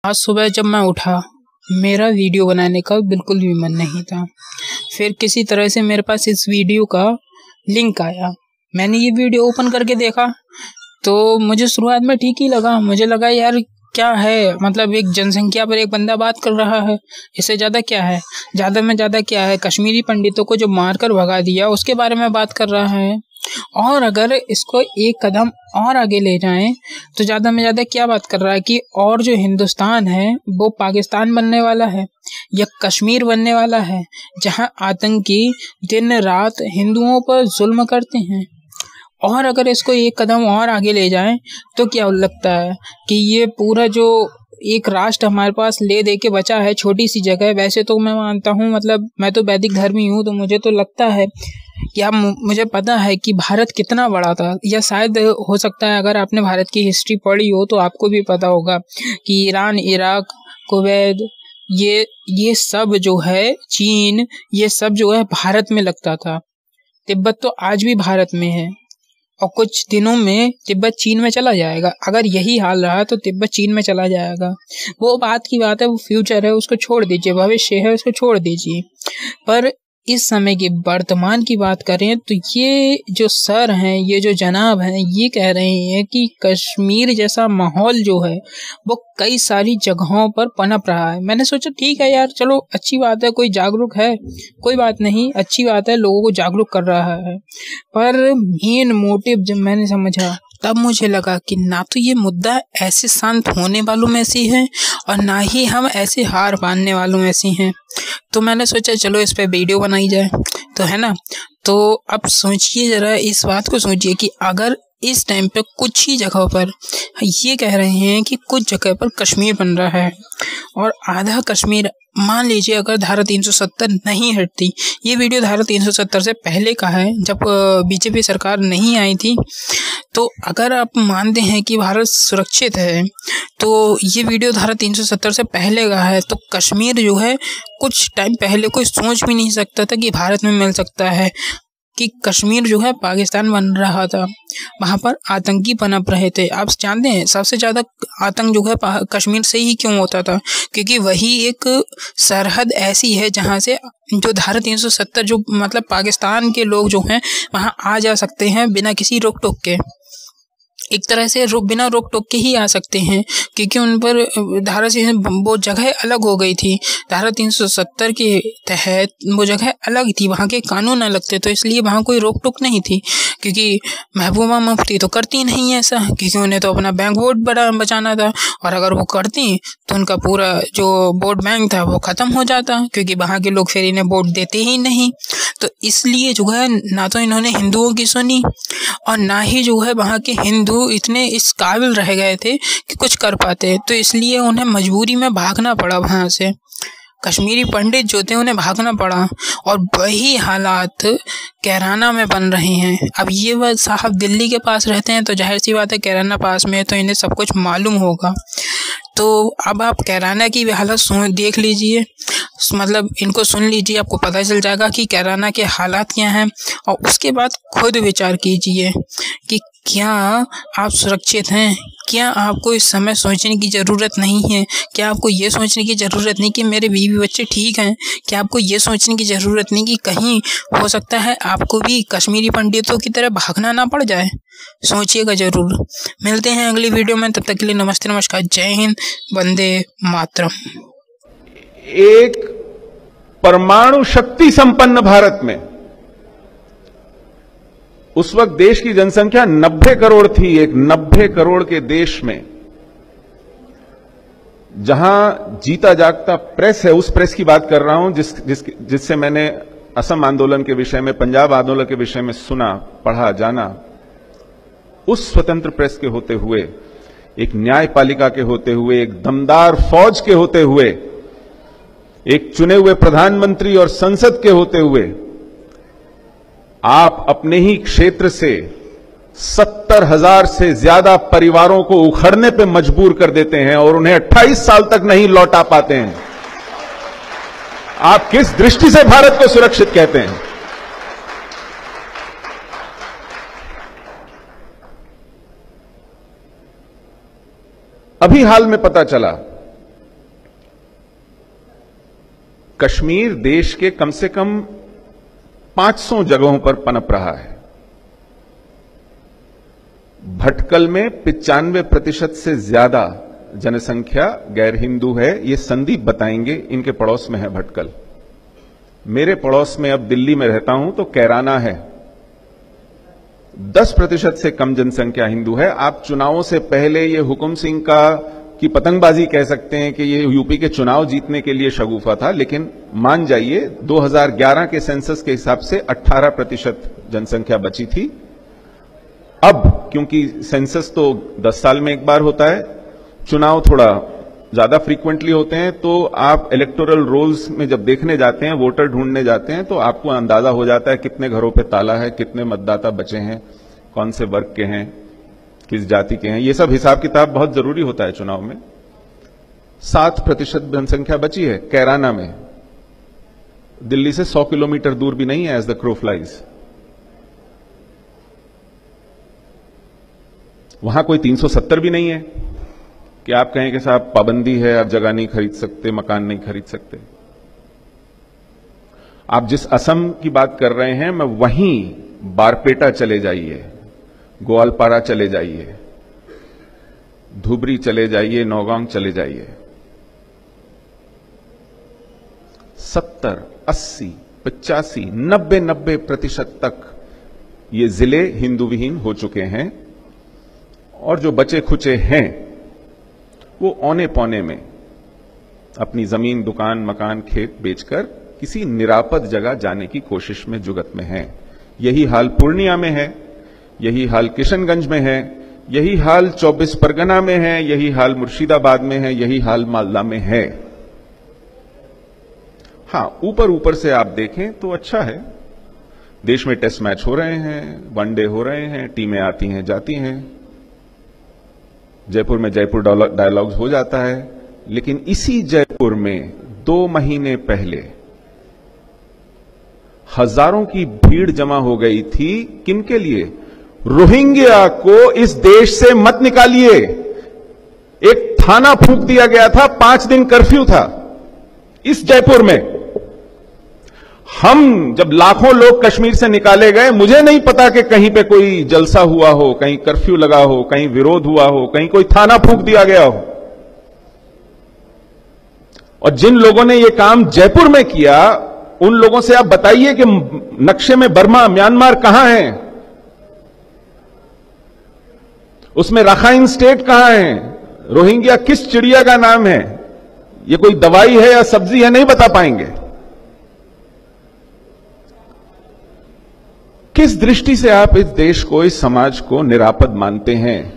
आज सुबह जब मैं उठा, मेरा वीडियो बनाने का बिल्कुल भी मन नहीं था। फिर किसी तरह से मेरे पास इस वीडियो का लिंक आया। मैंने ये वीडियो ओपन करके देखा तो मुझे शुरुआत में ठीक ही लगा। मुझे लगा यार क्या है, मतलब एक जनसंख्या पर एक बंदा बात कर रहा है, इससे ज़्यादा क्या है, ज़्यादा में ज़्यादा क्या है, कश्मीरी पंडितों को जो मारकर भगा दिया उसके बारे में बात कर रहा है। और अगर इसको एक कदम और आगे ले जाएं तो ज़्यादा में ज़्यादा क्या बात कर रहा है कि और जो हिंदुस्तान है वो पाकिस्तान बनने वाला है या कश्मीर बनने वाला है, जहां आतंकी दिन रात हिंदुओं पर जुल्म करते हैं। और अगर इसको एक कदम और आगे ले जाएं तो क्या लगता है कि ये पूरा जो एक राष्ट्र हमारे पास ले दे के बचा है, छोटी सी जगह। वैसे तो मैं मानता हूँ, मतलब मैं तो वैदिक धर्मी हूँ, तो मुझे तो लगता है कि मुझे पता है कि भारत कितना बड़ा था, या शायद हो सकता है अगर आपने भारत की हिस्ट्री पढ़ी हो तो आपको भी पता होगा कि ईरान, इराक, कुवैत, ये सब जो है, चीन, ये सब जो है भारत में लगता था। तिब्बत तो आज भी भारत में है और कुछ दिनों में तिब्बत चीन में चला जाएगा। अगर यही हाल रहा तो तिब्बत चीन में चला जाएगा। वो बात की बात है, वो फ्यूचर है, उसको छोड़ दीजिए, भविष्य है, उसको छोड़ दीजिए। पर इस समय की वर्तमान की बात करें तो ये जो सर हैं, ये जो जनाब हैं, ये कह रहे हैं कि कश्मीर जैसा माहौल जो है वो कई सारी जगहों पर पनप रहा है। मैंने सोचा ठीक है यार, चलो अच्छी बात है, कोई जागरूक है, कोई बात नहीं, अच्छी बात है, लोगों को जागरूक कर रहा है। पर मेन मोटिव जब मैंने समझा तब मुझे लगा कि ना तो ये मुद्दा ऐसे शांत होने वालों में से है और ना ही हम ऐसे हार मानने वालों में से हैं। तो मैंने सोचा चलो इस पे वीडियो बनाई जाए, तो है ना। तो अब सोचिए जरा, इस बात को सोचिए कि अगर इस टाइम पे कुछ ही जगहों पर ये कह रहे हैं कि कुछ जगह पर कश्मीर बन रहा है और आधा कश्मीर, मान लीजिए अगर धारा 370 नहीं हटती, ये वीडियो धारा 370 से पहले का है जब बीजेपी सरकार नहीं आई थी, तो अगर आप मानते हैं कि भारत सुरक्षित है तो ये वीडियो धारा 370 से पहले का है। तो कश्मीर जो है कुछ टाइम पहले कोई सोच भी नहीं सकता था कि भारत में मिल सकता है, कि कश्मीर जो है पाकिस्तान बन रहा था, वहाँ पर आतंकी पनप रहे थे। आप जानते हैं सबसे ज़्यादा आतंक जो है कश्मीर से ही क्यों होता था, क्योंकि वही एक सरहद ऐसी है जहाँ से जो धारा 370 जो मतलब पाकिस्तान के लोग जो हैं वहाँ आ जा सकते हैं बिना किसी रोक टोक के। एक तरह से बिना रोक टोक के ही आ सकते हैं, क्योंकि उन पर धारा से वो जगह अलग हो गई थी। धारा 370 के तहत वो जगह अलग थी, वहाँ के कानून अलग थे, तो इसलिए वहाँ कोई रोक टोक नहीं थी। क्योंकि महबूबा मुफ्ती तो करती नहीं ऐसा, क्योंकि उन्हें तो अपना बैंक वोट बचाना था, और अगर वो करती तो उनका पूरा जो वोट बैंक था वो ख़त्म हो जाता, क्योंकि वहाँ के लोग फिर इन्हें वोट देते ही नहीं। तो इसलिए जो है ना तो इन्होंने हिंदुओं की सुनी और ना ही जो है वहाँ के हिंदू इतने इस काबिल रह गए थे कि कुछ कर पाते। तो इसलिए उन्हें मजबूरी में भागना पड़ा वहाँ से। कश्मीरी पंडित जो थे उन्हें भागना पड़ा, और वही हालात कैराना में बन रहे हैं। अब ये वह साहब दिल्ली के पास रहते हैं तो जाहिर सी बात है कैराना पास में है, तो इन्हें सब कुछ मालूम होगा। तो अब आप कैराना की भी हालत देख लीजिए, मतलब इनको सुन लीजिए, आपको पता चल जाएगा कि कैराना के हालात क्या हैं, और उसके बाद खुद विचार कीजिए कि क्या आप सुरक्षित हैं। क्या आपको इस समय सोचने की ज़रूरत नहीं है? क्या आपको ये सोचने की ज़रूरत नहीं कि मेरे बीवी बच्चे ठीक हैं? क्या आपको ये सोचने की ज़रूरत नहीं कि कहीं हो सकता है आपको भी कश्मीरी पंडितों की तरह भागना ना पड़ जाए? सोचिएगा ज़रूर। मिलते हैं अगली वीडियो में, तब तक के लिए नमस्ते, नमस्कार, जय हिंद, वंदे मातरम। एक परमाणु शक्ति संपन्न भारत में उस वक्त देश की जनसंख्या 90 करोड़ थी। एक 90 करोड़ के देश में जहां जीता जागता प्रेस है, उस प्रेस की बात कर रहा हूं जिससे मैंने असम आंदोलन के विषय में, पंजाब आंदोलन के विषय में सुना, पढ़ा, जाना। उस स्वतंत्र प्रेस के होते हुए, एक न्यायपालिका के होते हुए, एक दमदार फौज के होते हुए, एक चुने हुए प्रधानमंत्री और संसद के होते हुए, आप अपने ही क्षेत्र से 70,000 से ज्यादा परिवारों को उखड़ने पे मजबूर कर देते हैं और उन्हें 28 साल तक नहीं लौटा पाते हैं। आप किस दृष्टि से भारत को सुरक्षित कहते हैं? अभी हाल में पता चला कश्मीर देश के कम से कम 500 जगहों पर पनप रहा है। भटकल में 95% से ज्यादा जनसंख्या गैर हिंदू है। ये संदीप बताएंगे, इनके पड़ोस में है भटकल। मेरे पड़ोस में अब दिल्ली में रहता हूं तो कैराना है, 10% से कम जनसंख्या हिंदू है। आप चुनावों से पहले ये हुकुम सिंह की पतंगबाजी कह सकते हैं कि ये यूपी के चुनाव जीतने के लिए शगुफा था, लेकिन मान जाइए 2011 के सेंसस के हिसाब से 18% जनसंख्या बची थी। अब क्योंकि सेंसस तो 10 साल में एक बार होता है, चुनाव थोड़ा ज्यादा फ्रीक्वेंटली होते हैं, तो आप इलेक्टोरल रोल्स में जब देखने जाते हैं, वोटर ढूंढने जाते हैं, तो आपको अंदाजा हो जाता है कितने घरों पे ताला है, कितने मतदाता बचे हैं, कौन से वर्ग के हैं, किस जाति के हैं। ये सब हिसाब किताब बहुत जरूरी होता है चुनाव में। 7% जनसंख्या बची है कैराना में, दिल्ली से 100 किलोमीटर दूर भी नहीं है, एज द क्रो फ्लाइज। वहां कोई 370 भी नहीं है कि आप कहें कि साहब पाबंदी है, आप जगह नहीं खरीद सकते, मकान नहीं खरीद सकते। आप जिस असम की बात कर रहे हैं, मैं वहीं बारपेटा चले जाइए, ग्वालपारा चले जाइए, धुबरी चले जाइए, नौगांव चले जाइए, 70, 80, 85, 90% तक ये जिले हिंदू विहीन हो चुके हैं। और जो बचे खुचे हैं वो औने पौने में अपनी जमीन, दुकान, मकान, खेत बेचकर किसी निरापद जगह जाने की कोशिश में, जुगत में हैं। यही हाल पूर्णिया में है, यही हाल किशनगंज में है, यही हाल 24 परगना में है, यही हाल मुर्शिदाबाद में है, यही हाल मालदा में है। हां, ऊपर ऊपर से आप देखें तो अच्छा है, देश में टेस्ट मैच हो रहे हैं, वनडे हो रहे हैं, टीमें आती हैं जाती हैं, जयपुर में जयपुर डायलॉग्स हो जाता है। लेकिन इसी जयपुर में 2 महीने पहले हजारों की भीड़ जमा हो गई थी। किनके लिए? रोहिंग्या को इस देश से मत निकालिए। एक थाना फूंक दिया गया था, 5 दिन कर्फ्यू था इस जयपुर में। हम जब लाखों लोग कश्मीर से निकाले गए, मुझे नहीं पता कि कहीं पे कोई जलसा हुआ हो, कहीं कर्फ्यू लगा हो, कहीं विरोध हुआ हो, कहीं कोई थाना फूंक दिया गया हो। और जिन लोगों ने यह काम जयपुर में किया, उन लोगों से आप बताइए कि नक्शे में बर्मा, म्यांमार कहां है, उसमें रखाइन स्टेट कहां है, रोहिंग्या किस चिड़िया का नाम है, यह कोई दवाई है या सब्जी है, नहीं बता पाएंगे। किस दृष्टि से आप इस देश को, इस समाज को निरापद मानते हैं?